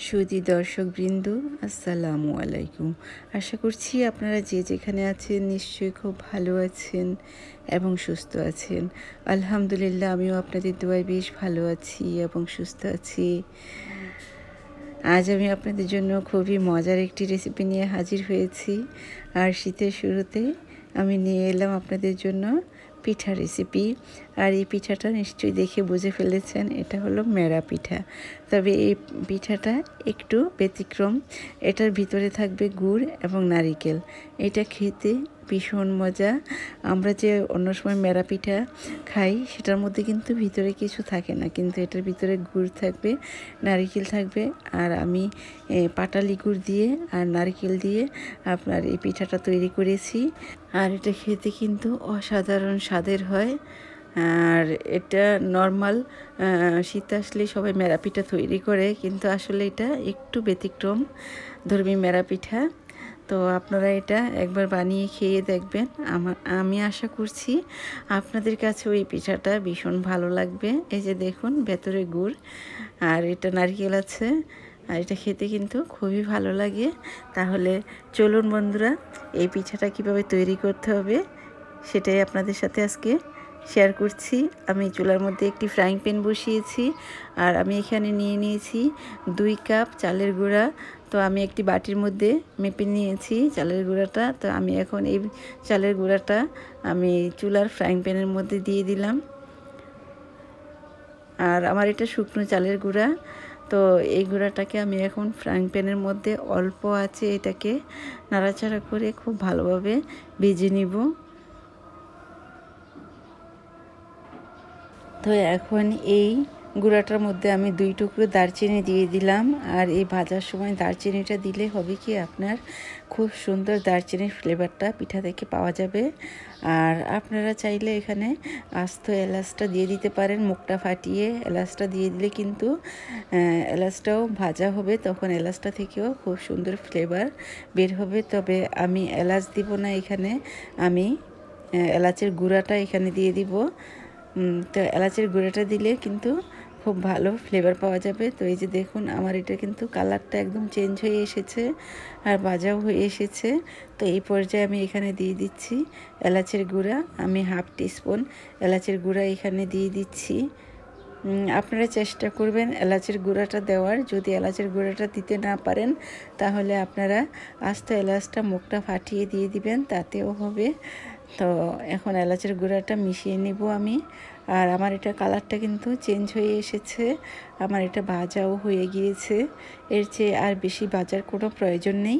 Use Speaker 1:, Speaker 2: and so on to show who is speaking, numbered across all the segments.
Speaker 1: সুধী দর্শকবৃন্দ, আসসালামু আলাইকুম। আশা করছি আপনারা যে যেখানে আছেন নিশ্চয়ই খুব ভালো আছেন এবং সুস্থ আছেন। আলহামদুলিল্লাহ, আমিও আপনাদের দোয়ায় বেশ ভালো আছি এবং সুস্থ আছি। আজ আমি আপনাদের জন্য খুবই মজার একটি রেসিপি নিয়ে হাজির হয়েছি। আর শীতের শুরুতে আমি নিয়ে এলাম আপনাদের জন্য পিঠা রেসিপি। আর এই পিঠাটা নিশ্চয়ই দেখে বুঝে ফেলেছেন, এটা হলো মেরা পিঠা। তবে এই পিঠাটা একটু ব্যতিক্রম। এটার ভিতরে থাকবে গুড় এবং নারিকেল। এটা খেতে ভীষণ মজা। আমরা যে অন্য সময় মেরা পিঠা খাই সেটার মধ্যে কিন্তু ভিতরে কিছু থাকে না, কিন্তু এটার ভিতরে গুড় থাকবে, নারিকেল থাকবে। আর আমি পাটালি গুড় দিয়ে আর নারিকেল দিয়ে আপনার এই পিঠাটা তৈরি করেছি। আর এটা খেতে কিন্তু অসাধারণ স্বাদের হয়। আর এটা নর্মাল শীত আসলে সবাই মেরা পিঠা তৈরি করে, কিন্তু আসলে এটা একটু ব্যতিক্রম ধর্মী মেরা পিঠা। তো আপনারা এটা একবার বানিয়ে খেয়ে দেখবেন। আমি আশা করছি আপনাদের কাছে ওই পিঠাটা ভীষণ ভালো লাগবে। এই যে দেখুন, ভেতরে গুড় আর এটা নারকেল আছে, আর এটা খেতে কিন্তু খুবই ভালো লাগে। তাহলে চলুন বন্ধুরা, এই পিঠাটা কিভাবে তৈরি করতে হবে সেটাই আপনাদের সাথে আজকে শেয়ার করছি। আমি চুলার মধ্যে একটি ফ্রাইং প্যান বসিয়েছি, আর আমি এখানে নিয়ে নিয়েছি 2 কাপ চালের গুঁড়া। তো আমি একটি বাটির মধ্যে মেপে নিয়েছি চালের গুঁড়াটা। তো আমি এখন এই চালের গুঁড়াটা আমি চুলার ফ্রাইং প্যানের মধ্যে দিয়ে দিলাম। আর আমার এটা শুকনো চালের গুঁড়া। তো এই গুঁড়াটাকে আমি এখন ফ্রাইং প্যানের মধ্যে অল্প আছে এটাকে নাড়াচাড়া করে খুব ভালোভাবে ভেজে নিব। তো এখন এই গুঁড়াটার মধ্যে আমি 2 টুকরো দারচিনি দিয়ে দিলাম। আর এই ভাজার সময় দারচিনিটা দিলে হবে কি, আপনার খুব সুন্দর দারচিনির ফ্লেভারটা পিঠা থেকে পাওয়া যাবে। আর আপনারা চাইলে এখানে আস্ত এলাচটা দিয়ে দিতে পারেন, মুখটা ফাটিয়ে এলাচটা দিয়ে দিলে কিন্তু এলাচটাও ভাজা হবে, তখন এলাচটা থেকেও খুব সুন্দর ফ্লেভার বের হবে। তবে আমি এলাচ দিব না এখানে, আমি এলাচের গুঁড়াটা এখানে দিয়ে দিব। তো এলাচের গুঁড়াটা দিলে কিন্তু খুব ভালো ফ্লেভার পাওয়া যাবে। তো এই যে দেখুন, আমার এটা কিন্তু কালারটা একদম চেঞ্জ হয়ে এসেছে আর ভাজাও হয়ে এসেছে। তো এই পর্যায়ে আমি এখানে দিয়ে দিচ্ছি এলাচের গুঁড়া। আমি 1/2 টিস্পুন এলাচের গুঁড়া এখানে দিয়ে দিচ্ছি। আপনারা চেষ্টা করবেন এলাচের গুঁড়াটা দেওয়ার। যদি এলাচের গুঁড়াটা দিতে না পারেন তাহলে আপনারা আস্ত এলাচটা মুখটা ফাটিয়ে দিয়ে দিবেন, তাতেও হবে। তো এখন এলাচের গুঁড়াটা মিশিয়ে নিব আমি। আর আমার এটা কালারটা কিন্তু চেঞ্জ হয়ে এসেছে, আমার এটা ভাজাও হয়ে গিয়েছে। এর চেয়ে আর বেশি ভাজার কোনো প্রয়োজন নেই।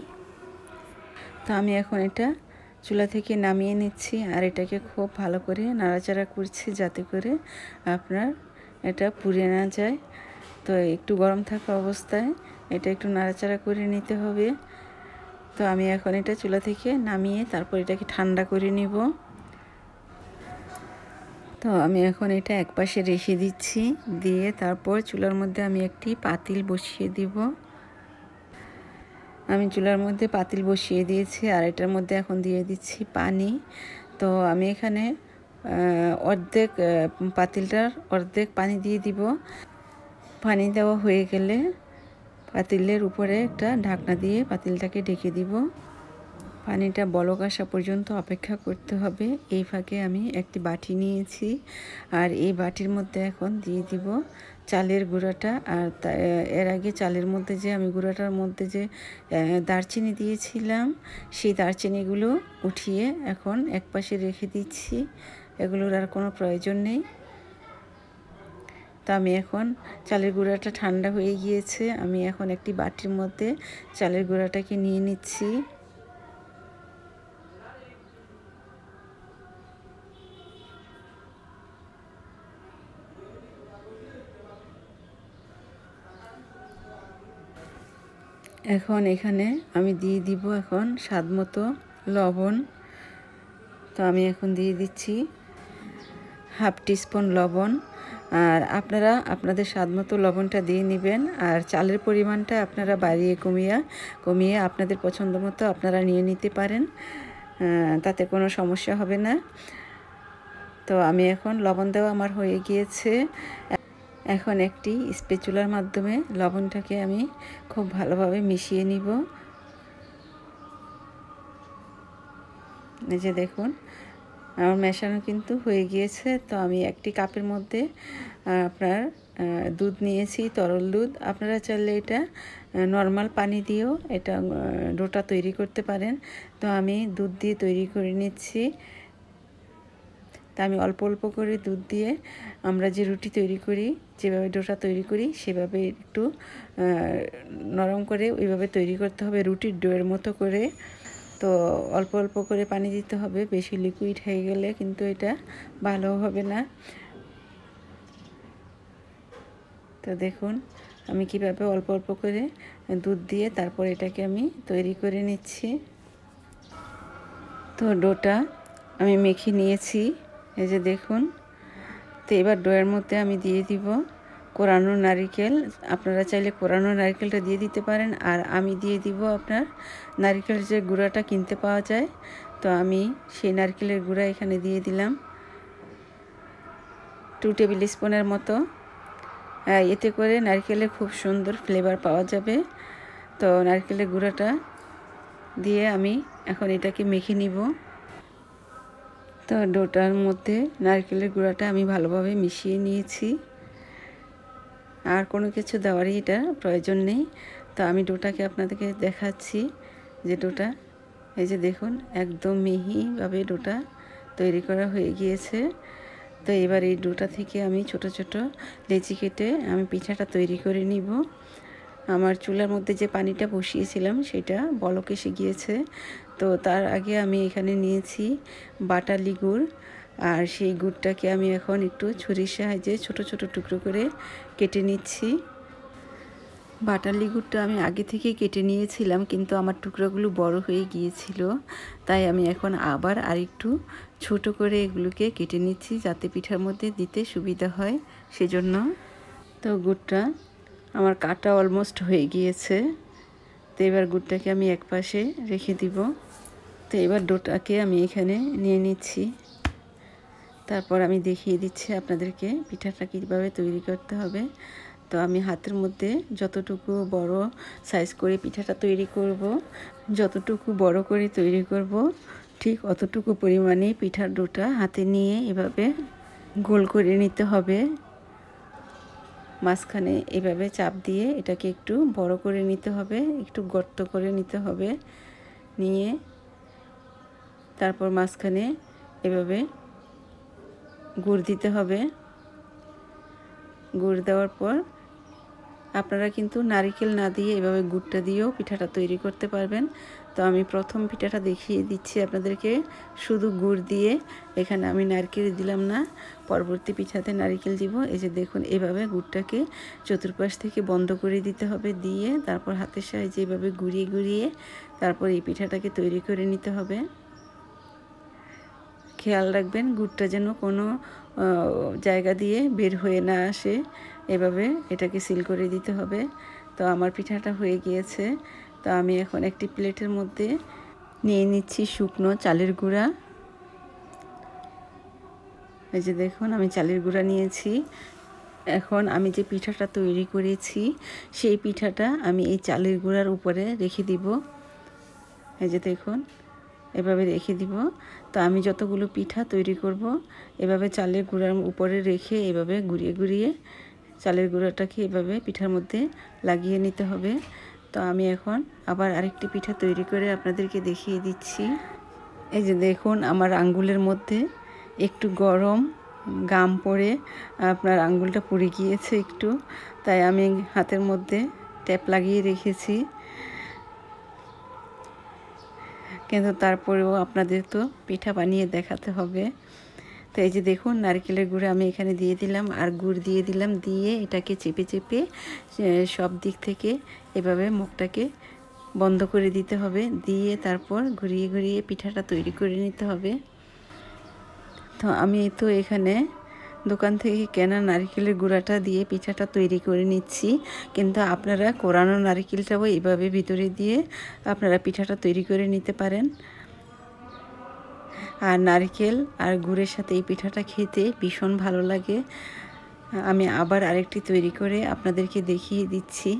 Speaker 1: তো আমি এখন এটা চুলা থেকে নামিয়ে নিচ্ছি, আর এটাকে খুব ভালো করে নাড়াচাড়া করছি যাতে করে আপনার এটা পুড়ে না যায়। তো একটু গরম থাকা অবস্থায় এটা একটু নাড়াচাড়া করে নিতে হবে। তো আমি এখন এটা চুলা থেকে নামিয়ে তারপর এটাকে ঠান্ডা করে নিব। তো আমি এখন এটা একপাশে রেখে দিচ্ছি, দিয়ে তারপর চুলার মধ্যে আমি একটি পাতিল বসিয়ে দিব। আমি চুলার মধ্যে পাতিল বসিয়ে দিয়েছি, আর এটার মধ্যে এখন দিয়ে দিচ্ছি পানি। তো আমি এখানে পাতিলটার অর্ধেক পানি দিয়ে দিব। পানি দেওয়া হয়ে গেলে পাতিলের উপরে একটা ঢাকনা দিয়ে পাতিলটাকে ঢেকে দিব। পানিটা বলক আসা পর্যন্ত অপেক্ষা করতে হবে। এই ফাঁকে আমি একটি বাটি নিয়েছি, আর এই বাটির মধ্যে এখন দিয়ে দিব চালের গুঁড়াটা। আর এর আগে চালের মধ্যে যে আমি গুঁড়াটার মধ্যে যে দারচিনি দিয়েছিলাম, সেই দারচিনিগুলো উঠিয়ে এখন একপাশে রেখে দিচ্ছি, এগুলোর আর কোনো প্রয়োজন নেই। তো আমি এখন চালের গুঁড়াটা ঠান্ডা হয়ে গিয়েছে, আমি এখন একটি বাটির মধ্যে চালের গুঁড়াটাকে নিয়ে নিচ্ছি। এখন এখানে আমি দিয়ে দিব এখন স্বাদমতো লবণ। তো আমি এখন দিয়ে দিচ্ছি 1/2 টিস্পুন লবণ। আর আপনারা আপনাদের স্বাদমতো লবণটা দিয়ে নেবেন। আর চালের পরিমাণটা আপনারা বাড়িয়ে কমিয়ে আপনাদের পছন্দ মতো আপনারা নিয়ে নিতে পারেন, তাতে কোনো সমস্যা হবে না। তো আমি এখন লবণ দেওয়া আমার হয়ে গিয়েছে। এখন একটি স্প্যাচুলার মাধ্যমে লবণটাকে আমি খুব ভালোভাবে মিশিয়ে নিব। এই যে দেখুন আমার মেশানো কিন্তু হয়ে গিয়েছে। তো আমি একটি কাপের মধ্যে আপনার দুধ নিয়েছি, তরল দুধ। আপনারা চাইলে এটা নর্মাল পানি দিয়েও এটা ডোটা তৈরি করতে পারেন। তো আমি দুধ দিয়ে তৈরি করে নিচ্ছি। তা আমি অল্প অল্প করে দুধ দিয়ে আমরা যে রুটি তৈরি করি, যেভাবে ডোটা তৈরি করি সেভাবে একটু নরম করে ওইভাবে তৈরি করতে হবে, রুটির ডোয়ের মতো করে। তো অল্প অল্প করে পানি দিতে হবে, বেশি লিকুইড হয়ে গেলে কিন্তু এটা ভালো হবে না। তো দেখুন আমি কিভাবে অল্প অল্প করে দুধ দিয়ে তারপর এটাকে আমি তৈরি করে নিচ্ছি। তো ডোটা আমি মেখে নিয়েছি, এই যে দেখুন। তো এবার ডোয়ের মধ্যে আমি দিয়ে দিব কোরানো নারকেল। আপনারা চাইলে কোরানো নারকেলটা দিয়ে দিতে পারেন, আর আমি দিয়ে দিব আপনার নারকেলের যে গুঁড়াটা কিনতে পাওয়া যায়। তো আমি সেই নারকেলের গুঁড়া এখানে দিয়ে দিলাম 2 টেবিল স্পুনের মতো। এতে করে নারকেলের খুব সুন্দর ফ্লেভার পাওয়া যাবে। তো নারকেলের গুঁড়াটা দিয়ে আমি এখন এটাকে মেখে নিব। তো ডোটার মধ্যে নারকেলের গুঁড়াটা আমি ভালোভাবে মিশিয়ে নিয়েছি, আর কোনো কিছু দেওয়ারই এটা প্রয়োজন নেই। তো আমি ডোটাকে আপনাদেরকে দেখাচ্ছি যে ডোটা, এই যে দেখুন একদম মিহিভাবে ডোটা তৈরি করা হয়ে গিয়েছে। তো এবার এই ডোটা থেকে আমি ছোট ছোট লেচি কেটে আমি পিঠাটা তৈরি করে নিব। আমার চুলার মধ্যে যে পানিটা বসিয়েছিলাম সেটা বলক এসে গিয়েছে। তো তার আগে আমি এখানে নিয়েছি বাটালি গুড়, আর সেই গুড়টাকে আমি এখন একটু ছুরির সাহায্যে ছোট ছোট টুকরো করে কেটে নিচ্ছি। বাটালি গুড়টা আমি আগে থেকেই কেটে নিয়েছিলাম, কিন্তু আমার টুকরোগুলো বড় হয়ে গিয়েছিল, তাই আমি এখন আবার আরেকটু ছোট করে এগুলোকে কেটে নিচ্ছি যাতে পিঠার মধ্যে দিতে সুবিধা হয় সেজন্য। তো গুড়টা আমার কাটা অলমোস্ট হয়ে গিয়েছে। তো এবার গুড়টাকে আমি একপাশে রেখে দিব। তো এবার ডোটাকে আমি এখানে নিয়ে নিচ্ছি, তারপর আমি দেখিয়ে দিচ্ছি আপনাদেরকে পিঠাটা কীভাবে তৈরি করতে হবে। তো আমি হাতের মধ্যে যতটুকু বড় সাইজ করে পিঠাটা তৈরি করব, যতটুকু বড় করে তৈরি করব ঠিক অতটুকু পরিমাণে পিঠার ডোটা হাতে নিয়ে এভাবে গোল করে নিতে হবে। মাঝখানে এভাবে চাপ দিয়ে এটাকে একটু বড় করে নিতে হবে, একটু গর্ত করে নিতে হবে, নিয়ে তারপর মাঝখানে এভাবে গুড় দিতে হবে। গুড় দেওয়ার পর আপনারা কিন্তু নারকেল না দিয়ে এভাবে গুড়টা দিয়েও পিঠাটা তৈরি করতে পারবেন। তো আমি প্রথম পিঠাটা দেখিয়ে দিচ্ছি আপনাদেরকে শুধু গুড় দিয়ে, এখানে আমি নারকেল দিলাম না, পরবর্তী পিঠাতে নারকেল দিব। এই যে দেখুন এভাবে গুড়টাকে চতুর্পাশ থেকে বন্ধ করে দিতে হবে, দিয়ে তারপর হাতের সাহায্যে এভাবে ঘুরিয়ে ঘুরিয়ে তারপর এই পিঠাটাকে তৈরি করে নিতে হবে। খেয়াল রাখবেন গুড়টা যেন কোনো জায়গা দিয়ে বের হয়ে না আসে, এভাবে এটাকে সিল করে দিতে হবে। তো আমার পিঠাটা হয়ে গিয়েছে। তো আমি এখন একটি প্লেটের মধ্যে নিয়ে নিচ্ছি শুকনো চালের গুঁড়া। এই যে দেখুন আমি চালের গুঁড়া নিয়েছি। এখন আমি যে পিঠাটা তৈরি করেছি সেই পিঠাটা আমি এই চালের গুঁড়ার উপরে রেখে দিব। এই যে দেখুন এভাবে রেখে দিব। তো আমি যতগুলো পিঠা তৈরি করব এভাবে চালের গুঁড়ার উপরে রেখে এভাবে ঘুরিয়ে ঘুরিয়ে চালের গুঁড়াটাকে এভাবে পিঠার মধ্যে লাগিয়ে নিতে হবে। তো আমি এখন আবার আরেকটি পিঠা তৈরি করে আপনাদেরকে দেখিয়ে দিচ্ছি। এই যে দেখুন আমার আঙ্গুলের মধ্যে একটু গরম গাম পড়ে আপনার আঙ্গুলটা পুড়ে গিয়েছে একটু, তাই আমি হাতের মধ্যে ট্যাপ লাগিয়ে রেখেছি। কিন্তু তারপরেও আপনাদের তো পিঠা বানিয়ে দেখাতে হবে। তো এই যে দেখুন নারকেলের গুঁড়ো আমি এখানে দিয়ে দিলাম, আর গুড় দিয়ে দিলাম, দিয়ে এটাকে চেপে চেপে সব দিক থেকে এভাবে মুখটাকে বন্ধ করে দিতে হবে, দিয়ে তারপর ঘুরিয়ে ঘুরিয়ে পিঠাটা তৈরি করে নিতে হবে। তো আমি তো এখানে দোকান থেকে কেনা নারকেলের গুঁড়াটা দিয়ে পিঠাটা তৈরি করে নিচ্ছি, কিন্তু আপনারা কোরানো নারকেলটাও এইভাবে ভিতরে দিয়ে আপনারা পিঠাটা তৈরি করে নিতে পারেন। আর নারকেল আর গুড়ের সাথে এই পিঠাটা খেতে ভীষণ ভালো লাগে। আমি আবার আরেকটি তৈরি করে আপনাদেরকে দেখিয়ে দিচ্ছি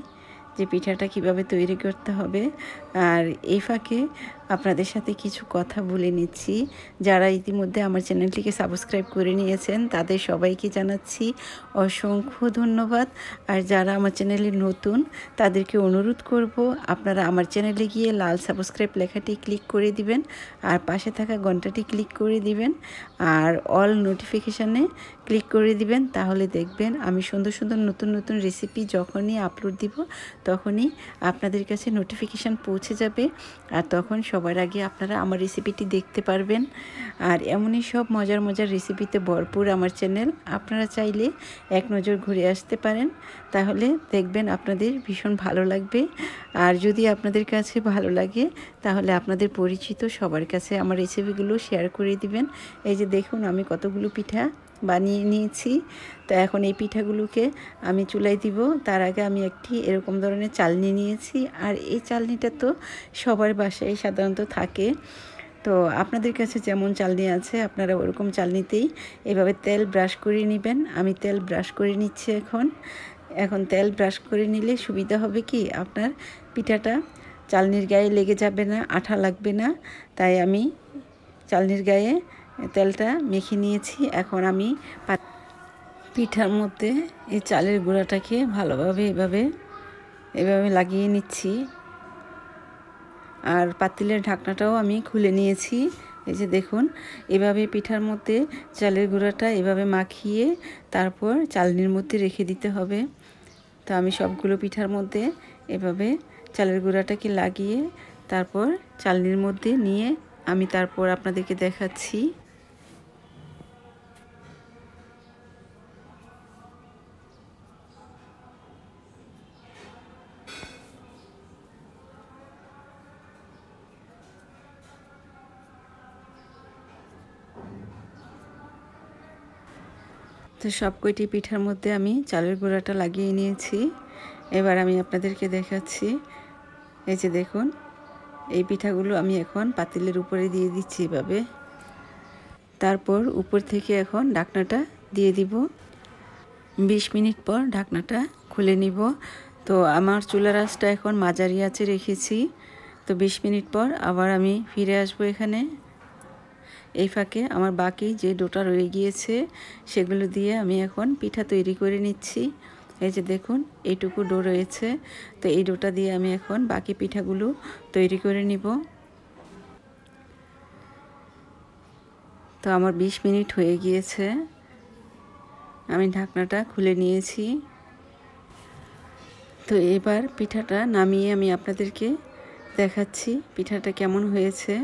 Speaker 1: যে পিঠাটা কিভাবে তৈরি করতে হবে। আর এই ফাঁকে আপনাদের সাথে কিছু কথা বলে নিচ্ছি। যারা ইতিমধ্যে আমার চ্যানেলটিকে সাবস্ক্রাইব করে নিয়েছেন তাদের সবাইকে জানাচ্ছি অসংখ্য ধন্যবাদ। আর যারা আমার চ্যানেলে নতুন তাদেরকে অনুরোধ করব আপনারা আমার চ্যানেলে গিয়ে লাল সাবস্ক্রাইব লেখাটি ক্লিক করে দিবেন, আর পাশে থাকা ঘন্টাটি ক্লিক করে দিবেন, আর অল নোটিফিকেশানে ক্লিক করে দিবেন। তাহলে দেখবেন আমি সুন্দর সুন্দর নতুন নতুন রেসিপি যখনই আপলোড দিব তখনই আপনাদের কাছে নোটিফিকেশান পৌঁছে যাবে, আর তখন সবার আগে আপনারা আমার রেসিপিটি দেখতে পারবেন। আর এমনই সব মজার মজার রেসিপিতে ভরপুর আমার চ্যানেল। আপনারা চাইলে এক নজর ঘুরে আসতে পারেন, তাহলে দেখবেন আপনাদের ভীষণ ভালো লাগবে। আর যদি আপনাদের কাছে ভালো লাগে তাহলে আপনাদের পরিচিত সবার কাছে আমার রেসিপিগুলো শেয়ার করে দিবেন। এই যে দেখুন আমি কতগুলো পিঠা বানিয়ে নিয়েছি। তো এখন এই পিঠাগুলোকে আমি চুলায় দিব। তার আগে আমি একটি এরকম ধরনের চালনি নিয়েছি, আর এই চালনিটা তো সবার বাসায় সাধারণত থাকে। তো আপনাদের কাছে যেমন চালনি আছে আপনারা ওরকম চালনিতেই এভাবে তেল ব্রাশ করে নেবেন। আমি তেল ব্রাশ করে নিচ্ছি। এখন তেল ব্রাশ করে নিলে সুবিধা হবে কি, আপনার পিঠাটা চালনির গায়ে লেগে যাবে না, আঠা লাগবে না। তাই আমি চালনির গায়ে তেলটা মেখে নিয়েছি। এখন আমি পিঠার মধ্যে এই চালের গুঁড়াটাকে ভালোভাবে এভাবে লাগিয়ে নিচ্ছি। আর পাতিলের ঢাকনাটাও আমি খুলে নিয়েছি। এই যে দেখুন এভাবে পিঠার মধ্যে চালের গুঁড়াটা এভাবে মাখিয়ে তারপর চালনির মধ্যে রেখে দিতে হবে। তো আমি সবগুলো পিঠার মধ্যে এভাবে চালের গুঁড়াটাকে লাগিয়ে তারপর চালনির মধ্যে নিয়ে আমি তারপর আপনাদেরকে দেখাচ্ছি। তো সব কয়টি পিঠার মধ্যে আমি চালের গুঁড়াটা লাগিয়ে নিয়েছি। এবার আমি আপনাদেরকে দেখাচ্ছি। এই যে দেখুন এই পিঠাগুলো আমি এখন পাতিলের উপরে দিয়ে দিচ্ছি এভাবে। তারপর উপর থেকে এখন ঢাকনাটা দিয়ে দিব। 20 মিনিট পর ঢাকনাটা খুলে নিব। তো আমার চুলার আঁচটা এখন মাঝারি আঁচে রেখেছি। তো 20 মিনিট পর আবার আমি ফিরে আসবো এখানে। এই ফাঁকে আমার বাকি যে ডোটা রয়ে গিয়েছে সেগুলো দিয়ে আমি এখন পিঠা তৈরি করে নিচ্ছি। এই যে দেখুন এইটুকু ডো রয়েছে। তো এই ডোটা দিয়ে আমি এখন বাকি পিঠাগুলো তৈরি করে নিব। তো আমার 20 মিনিট হয়ে গিয়েছে, আমি ঢাকনাটা খুলে নিয়েছি। তো এবার পিঠাটা নামিয়ে আমি আপনাদেরকে দেখাচ্ছি পিঠাটা কেমন হয়েছে।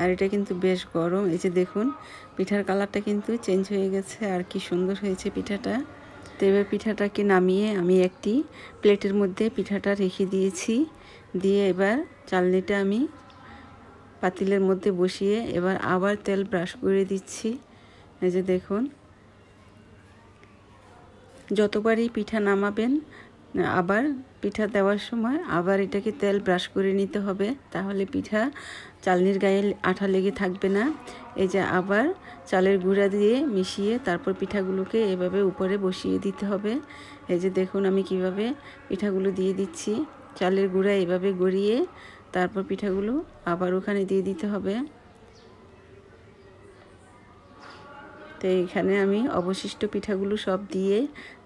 Speaker 1: আর এটা কিন্তু বেশ গরম। এই যে দেখুন পিঠার কালারটা কিন্তু চেঞ্জ হয়ে গেছে, আর কি সুন্দর হয়েছে পিঠাটা। তো এবার পিঠাটাকে নামিয়ে আমি একটি প্লেটের মধ্যে পিঠাটা রেখে দিয়েছি। দিয়ে এবার চালনিটা আমি পাতিলের মধ্যে বসিয়ে এবার আবার তেল ব্রাশ করে দিচ্ছি। এই যে দেখুন যতবারই পিঠা নামাবেন আবার পিঠা দেওয়ার সময় আবার এটাকে তেল ব্রাশ করে নিতে হবে, তাহলে পিঠা চালনির গায়ে আঠা লেগে থাকবে না। এই যে আবার চালের গুঁড়া দিয়ে মিশিয়ে তারপর পিঠাগুলোকে এভাবে উপরে বসিয়ে দিতে হবে। এই যে দেখুন আমি কিভাবে পিঠাগুলো দিয়ে দিচ্ছি। চালের গুঁড়া এভাবে গড়িয়ে তারপর পিঠাগুলো আবার ওখানে দিয়ে দিতে হবে। তো এখানে আমি অবশিষ্ট পিঠাগুলো সব দিয়ে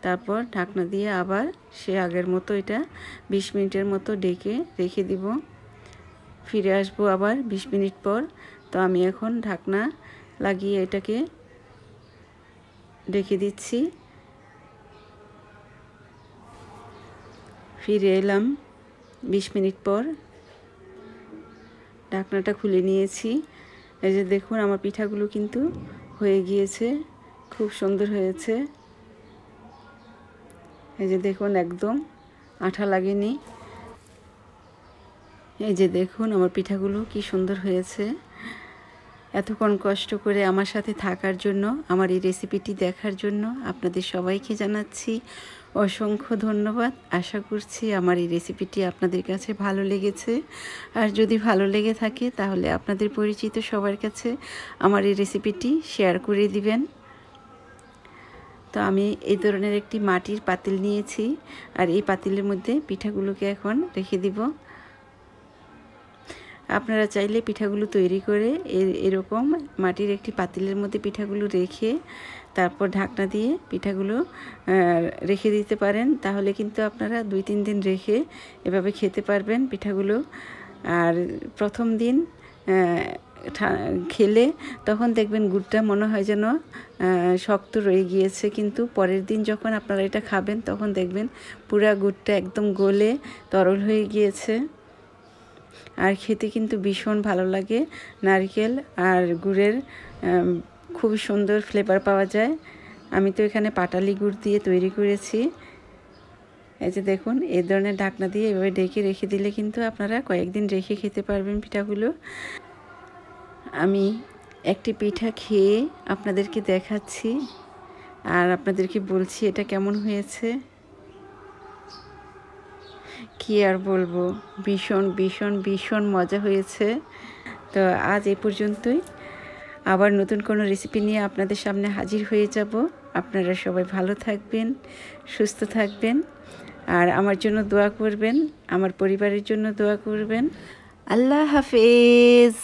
Speaker 1: তারপর ঢাকনা দিয়ে আবার সে আগের মতো এটা 20 মিনিটের মতো ঢেকে রেখে দিব। ফিরে আসবো আবার 20 মিনিট পর। তো আমি এখন ঢাকনা লাগিয়ে এটাকে ঢেকে দিচ্ছি। ফিরে এলাম 20 মিনিট পর, ঢাকনাটা খুলে নিয়েছি। এই যে দেখুন আমার পিঠাগুলো কিন্তু হয়ে গিয়েছে, খুব সুন্দর হয়েছে। এই যে দেখুন একদম আঠা লাগেনি। এই যে দেখুন আমার পিঠাগুলো কি সুন্দর হয়েছে। এতক্ষণ কষ্ট করে আমার সাথে থাকার জন্য, আমার এই রেসিপিটি দেখার জন্য আপনাদের সবাইকে জানাচ্ছি অসংখ্য ধন্যবাদ। আশা করছি আমার এই রেসিপিটি আপনাদের কাছে ভালো লেগেছে। আর যদি ভালো লেগে থাকে তাহলে আপনাদের পরিচিত সবার কাছে আমার এই রেসিপিটি শেয়ার করে দিবেন। তো আমি এই ধরনের একটি মাটির পাতিল নিয়েছি, আর এই পাতিলের মধ্যে পিঠাগুলোকে এখন রেখে দিব। আপনারা চাইলে পিঠাগুলো তৈরি করে এরকম মাটির একটি পাতিলের মধ্যে পিঠাগুলো রেখে তারপর ঢাকনা দিয়ে পিঠাগুলো রেখে দিতে পারেন। তাহলে কিন্তু আপনারা 2-3 দিন রেখে এভাবে খেতে পারবেন পিঠাগুলো। আর প্রথম দিন খেলে তখন দেখবেন গুড়টা মনে হয় যেন শক্ত রয়ে গিয়েছে, কিন্তু পরের দিন যখন আপনারা এটা খাবেন তখন দেখবেন পুরা গুড়টা একদম গলে তরল হয়ে গিয়েছে। আর খেতে কিন্তু ভীষণ ভালো লাগে। নারকেল আর গুড়ের খুব সুন্দর ফ্লেভার পাওয়া যায়। আমি তো এখানে পাটালি গুড় দিয়ে তৈরি করেছি। এই যে দেখুন, এই ধরনের ঢাকনা দিয়ে এভাবে ঢেকে রেখে দিলে কিন্তু আপনারা কয়েকদিন রেখে খেতে পারবেন পিঠাগুলো। আমি একটি পিঠা খেয়ে আপনাদেরকে দেখাচ্ছি আর আপনাদেরকে বলছি এটা কেমন হয়েছে। কি আর বলবো, ভীষণ ভীষণ ভীষণ মজা হয়েছে। তো আজ এই পর্যন্তই। আবার নতুন কোনো রেসিপি নিয়ে আপনাদের সামনে হাজির হয়ে যাব। আপনারা সবাই ভালো থাকবেন, সুস্থ থাকবেন, আর আমার জন্য দোয়া করবেন, আমার পরিবারের জন্য দোয়া করবেন। আল্লাহ হাফেজ।